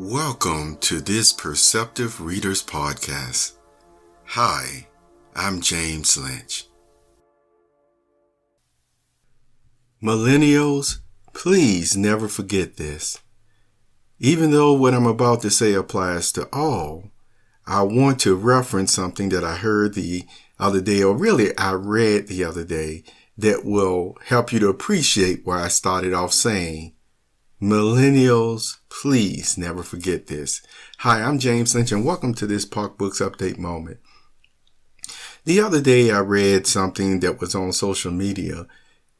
Welcome to this Perceptive Readers Podcast. Hi, I'm James Lynch. Millennials, please never forget this. Even though what I'm about to say applies to all, I want to reference something that I heard the other day, or really I read the other day, that will help you to appreciate where I started off saying, Millennials, please never forget this. Hi, I'm James Lynch and welcome to this Park Books Update moment. The other day I read something that was on social media,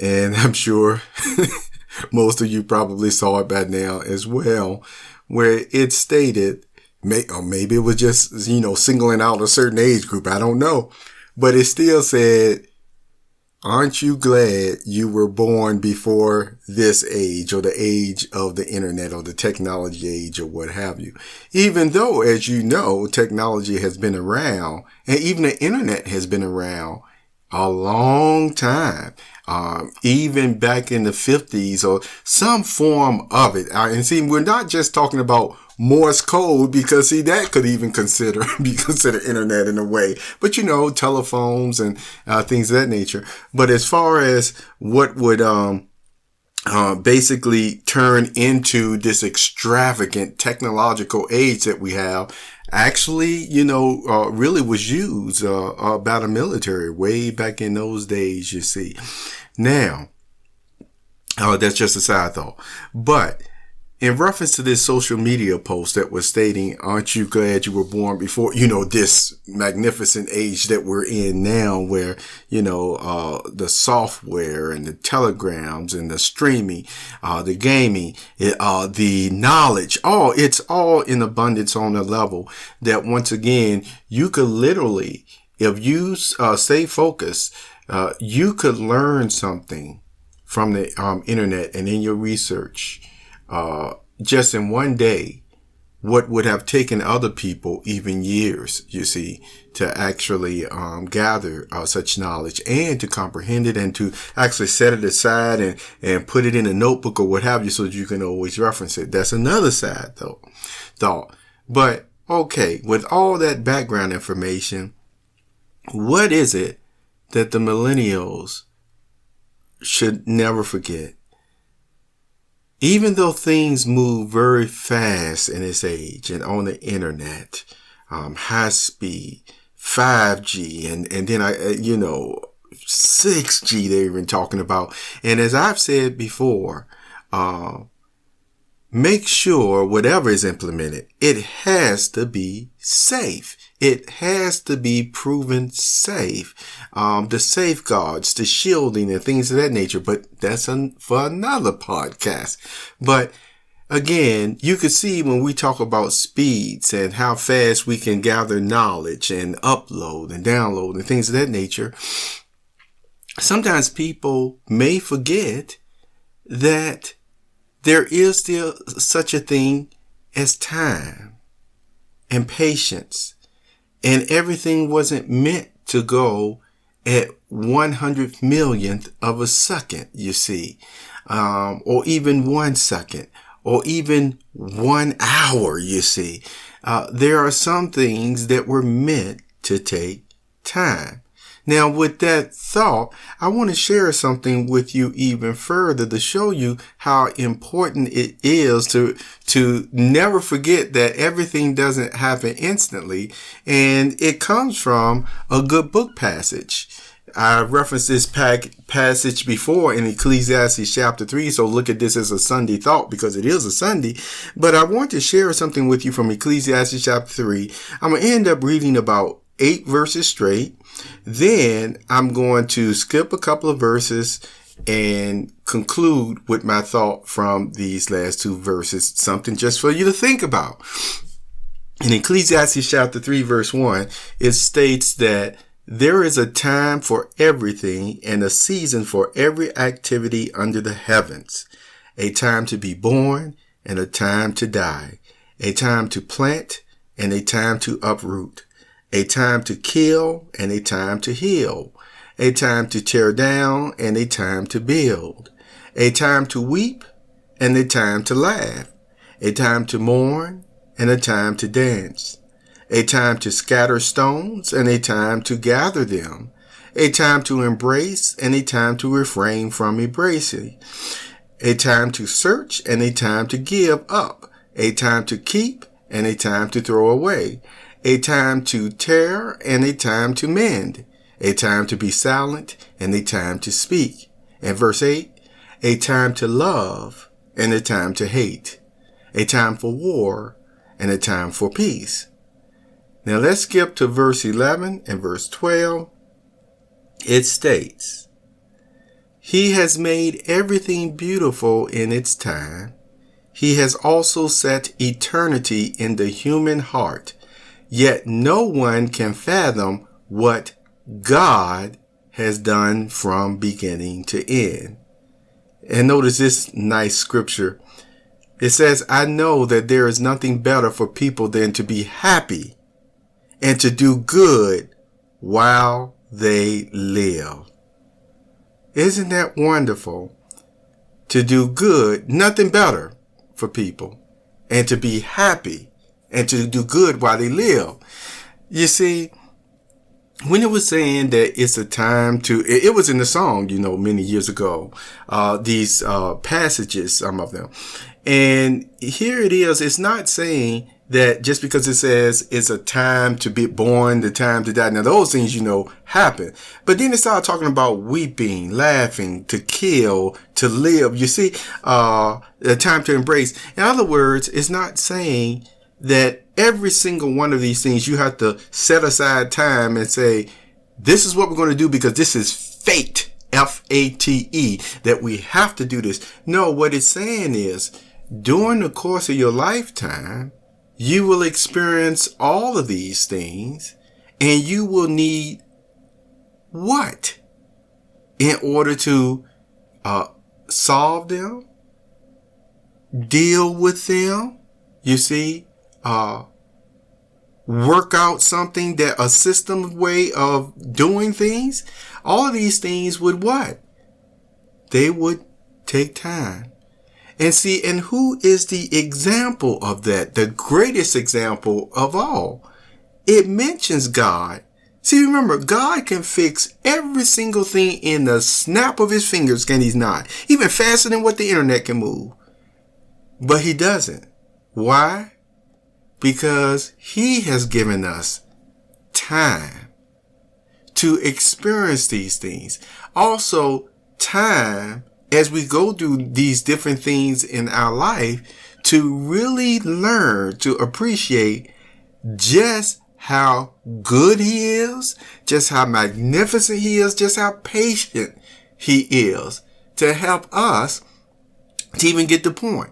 and I'm sure most of you probably saw it by now as well, where it stated, or maybe it was just, singling out a certain age group, I don't know, but it still said, aren't you glad you were born before this age, or the age of the internet, or the technology age, or what have you? Even though, as you know, technology has been around, and even the internet has been around a long time, even back in the 50s, or some form of it. And see, we're not just talking about Morse code, because see, that could even be considered internet in a way, but telephones and things of that nature. But as far as what would basically turn into this extravagant technological age that we have, actually, really was used by the military way back in those days, you see. Now, that's just a side thought. But in reference to this social media post that was stating, aren't you glad you were born before, this magnificent age that we're in now, where, the software and the telegrams and the streaming, the gaming, the knowledge, it's all in abundance on a level that, once again, you could literally, if you stay focused, you could learn something from the internet and in your research, just in one day, what would have taken other people even years, you see, to actually gather such knowledge and to comprehend it and to actually set it aside and put it in a notebook or what have you, so that you can always reference it. That's another side thought. But okay, with all that background information, what is it that the millennials should never forget? Even though things move very fast in this age and on the internet, high speed, 5G, and then 6G they're even talking about. And as I've said before, make sure whatever is implemented, it has to be safe. It has to be proven safe. The safeguards, the shielding and things of that nature. But that's for another podcast. But again, you can see when we talk about speeds and how fast we can gather knowledge and upload and download and things of that nature, sometimes people may forget that there is still such a thing as time and patience. And everything wasn't meant to go at 100 millionth of a second, you see, or even 1 second, or even 1 hour, you see. There are some things that were meant to take time. Now, with that thought, I want to share something with you even further to show you how important it is to never forget that everything doesn't happen instantly. And it comes from a good book passage. I referenced this passage before in Ecclesiastes chapter 3, so look at this as a Sunday thought because it is a Sunday. But I want to share something with you from Ecclesiastes chapter 3. I'm going to end up reading about 8 verses straight. Then I'm going to skip a couple of verses and conclude with my thought from these last 2 verses, something just for you to think about. In Ecclesiastes chapter 3, verse 1, it states that there is a time for everything and a season for every activity under the heavens, a time to be born and a time to die, a time to plant and a time to uproot, a time to kill and a time to heal, a time to tear down and a time to build, a time to weep and a time to laugh, a time to mourn and a time to dance, a time to scatter stones and a time to gather them, a time to embrace and a time to refrain from embracing, a time to search and a time to give up, a time to keep and a time to throw away, a time to tear and a time to mend, a time to be silent and a time to speak. And verse 8, a time to love and a time to hate, a time for war and a time for peace. Now let's skip to verse 11 and verse 12. It states, He has made everything beautiful in its time. He has also set eternity in the human heart. Yet no one can fathom what God has done from beginning to end. And notice this nice scripture. It says, I know that there is nothing better for people than to be happy and to do good while they live. Isn't that wonderful? To do good, nothing better for people, and to be happy and to do good while they live. You see, when it was saying that it's a time to, it was in the song, many years ago, these passages, some of them. And here it is. It's not saying that just because it says it's a time to be born, the time to die. Now, those things, happen. But then it started talking about weeping, laughing, to kill, to live. You see, the time to embrace. In other words, it's not saying that every single one of these things you have to set aside time and say, this is what we're going to do because this is fate, F-A-T-E, that we have to do this. No, what it's saying is during the course of your lifetime, you will experience all of these things and you will need what? In order to solve them, deal with them, you see, work out something, that a system way of doing things. All of these things would what? They would take time. And see, and who is the example of that? The greatest example of all. It mentions God. See, remember, God can fix every single thing in the snap of his fingers, can he not? Even faster than what the internet can move. But he doesn't. Why? Because he has given us time to experience these things. Also, time as we go through these different things in our life to really learn to appreciate just how good he is, just how magnificent he is, just how patient he is to help us to even get the point.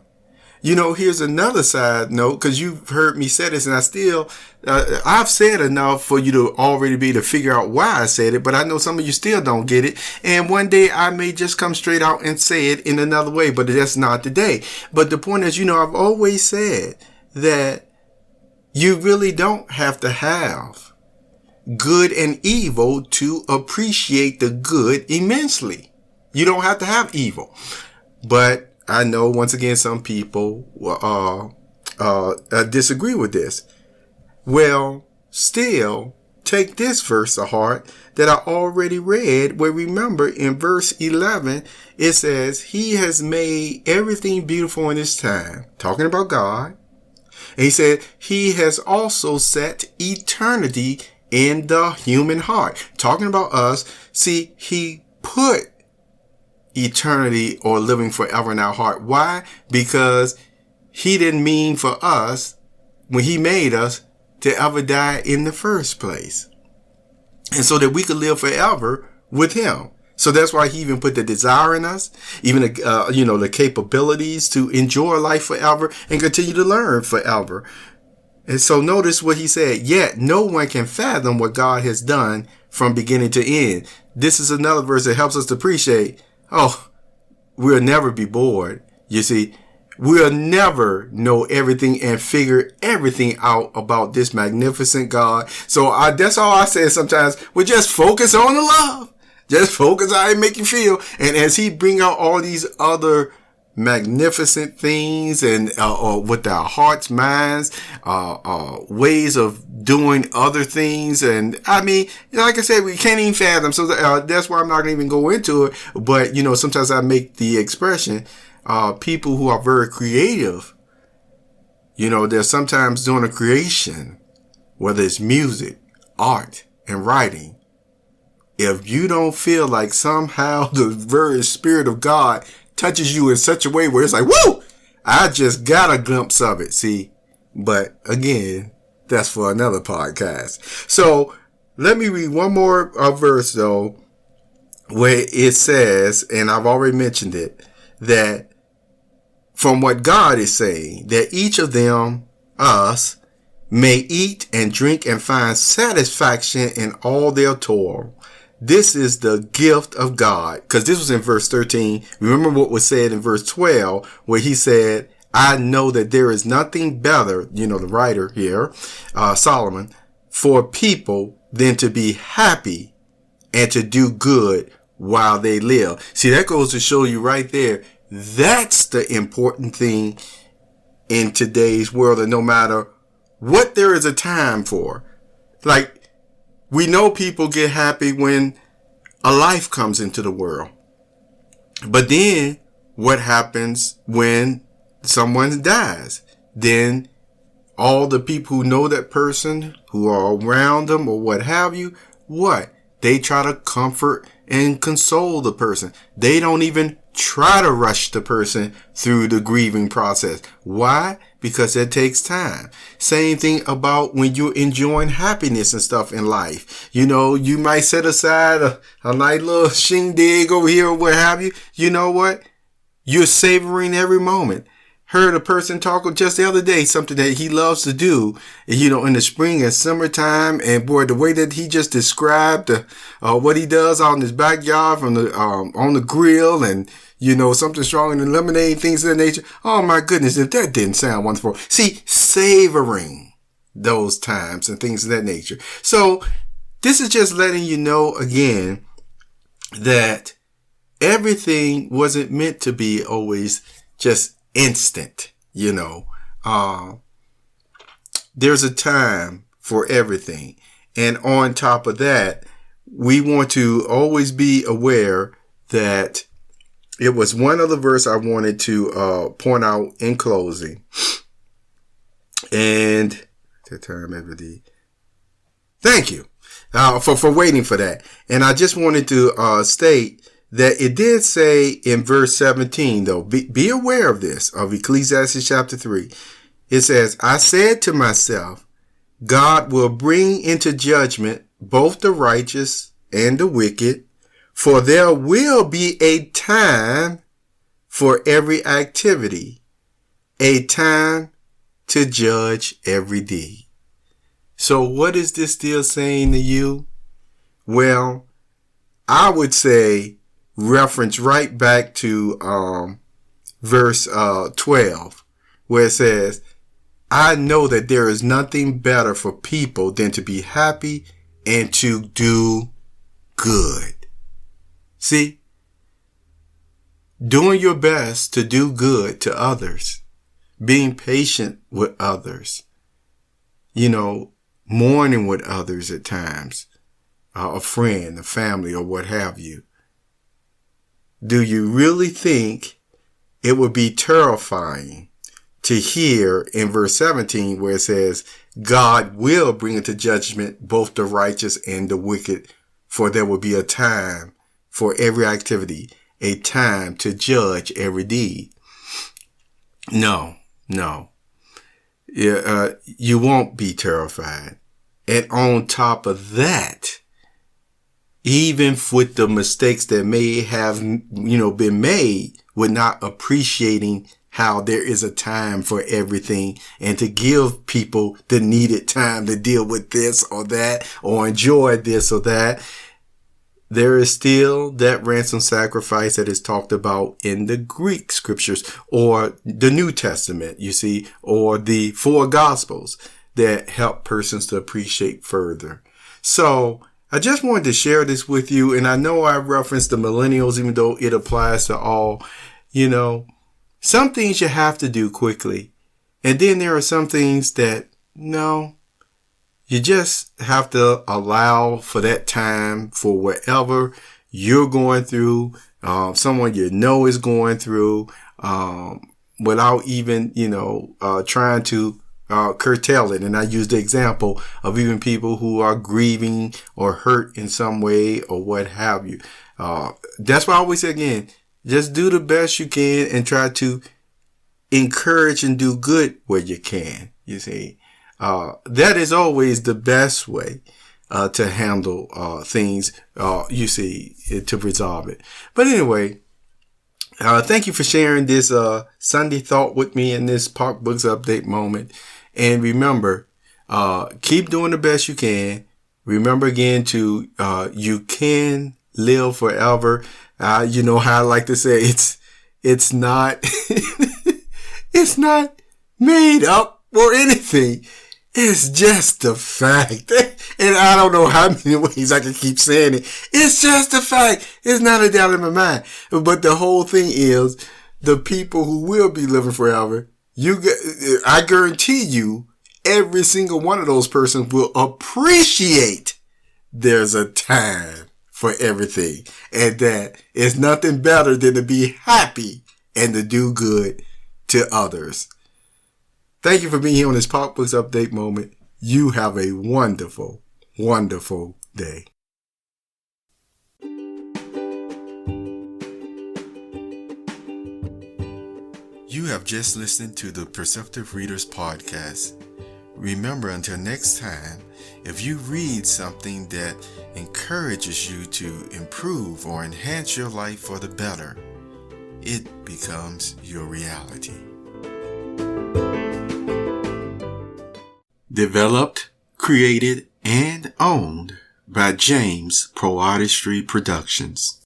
Here's another side note, because you've heard me say this, and I've said enough for you to already be to figure out why I said it, but I know some of you still don't get it. And one day I may just come straight out and say it in another way, but that's not today. But the point is, I've always said that you really don't have to have good and evil to appreciate the good immensely. You don't have to have evil. But I know, once again, some people disagree with this. Well, still, take this verse to heart that I already read, where remember in verse 11, it says, He has made everything beautiful in His time. Talking about God. And he said, He has also set eternity in the human heart. Talking about us. See, He put eternity or living forever in our heart. Why? Because He didn't mean for us, when He made us, to ever die in the first place. And so that we could live forever with Him. So that's why He even put the desire in us, even the capabilities to enjoy life forever and continue to learn forever. And so notice what He said, yet no one can fathom what God has done from beginning to end. This is another verse that helps us to appreciate, we'll never be bored. You see, we'll never know everything and figure everything out about this magnificent God. So that's all I say sometimes. We just focus on the love. Just focus on how He make you feel. And as He bring out all these other magnificent things and or with our hearts, minds, ways of doing other things. And I mean, like I said, we can't even fathom. So that's why I'm not going to even go into it. But, sometimes I make the expression, people who are very creative, they're sometimes doing a creation, whether it's music, art, and writing. If you don't feel like somehow the very Spirit of God touches you in such a way where it's like, woo, I just got a glimpse of it. See, but again, that's for another podcast. So let me read one more verse though, where it says, and I've already mentioned it, that from what God is saying, that each of them, us, may eat and drink and find satisfaction in all their toil. This is the gift of God. Because this was in verse 13. Remember what was said in verse 12, where he said, I know that there is nothing better, the writer here, Solomon, for people than to be happy and to do good while they live. See, that goes to show you right there. That's the important thing in today's world. And no matter what there is a time for, like, we know people get happy when a life comes into the world. But then what happens when someone dies? Then all the people who know that person, who are around them or what have you, what? They try to comfort and console the person. They don't even try to rush the person through the grieving process. Why? Because it takes time. Same thing about when you're enjoying happiness and stuff in life. You might set aside a nice little shindig over here or what have you. You know what? You're savoring every moment. Heard a person talk just the other day, something that he loves to do, in the spring and summertime. And boy, the way that he just described what he does out in his backyard from the on the grill and something stronger than lemonade, things of that nature. Oh my goodness, if that didn't sound wonderful. See, savoring those times and things of that nature. So this is just letting you know again that everything wasn't meant to be always just instant, there's a time for everything. And on top of that, we want to always be aware that it was one other verse I wanted to point out in closing. And thank you for waiting for that. And I just wanted to state that it did say in verse 17, though, be aware of this, of Ecclesiastes chapter 3. It says, I said to myself, God will bring into judgment both the righteous and the wicked, for there will be a time for every activity, a time to judge every deed. So what is this still saying to you? Well, I would say reference right back to verse 12, where it says, I know that there is nothing better for people than to be happy and to do good. See, doing your best to do good to others, being patient with others, mourning with others at times, a friend, a family, or what have you. Do you really think it would be terrifying to hear in verse 17 where it says, God will bring into judgment both the righteous and the wicked, for there will be a time for every activity, a time to judge every deed? No. You won't be terrified. And on top of that, even with the mistakes that may have, been made, with not appreciating how there is a time for everything and to give people the needed time to deal with this or that or enjoy this or that, there is still that ransom sacrifice that is talked about in the Greek scriptures or the New Testament, you see, or the four Gospels that help persons to appreciate further. So I just wanted to share this with you. And I know I referenced the millennials, even though it applies to all, Some things you have to do quickly. And then there are some things that, no, you just have to allow for that time for whatever you're going through, someone you know is going through, without even, trying to curtail it. And I use the example of even people who are grieving or hurt in some way or what have you. That's why I always say again, just do the best you can and try to encourage and do good where you can. You see, that is always the best way to handle things, you see, to resolve it. But anyway, thank you for sharing this Sunday thought with me in this Park Books Update moment. And remember, keep doing the best you can. Remember again you can live forever. You know how I like to say it's not it's not made up or anything. It's just a fact. And I don't know how many ways I can keep saying it. It's just a fact. It's not a doubt in my mind. But the whole thing is, the people who will be living forever, I guarantee you, every single one of those persons will appreciate there's a time for everything. And that it's nothing better than to be happy and to do good to others. Thank you for being here on this Pop Books Update moment. You have a wonderful, wonderful day. You have just listened to the Perceptive Readers Podcast. Remember, until next time, if you read something that encourages you to improve or enhance your life for the better, it becomes your reality. Developed, created, and owned by James PoeArtistry Productions.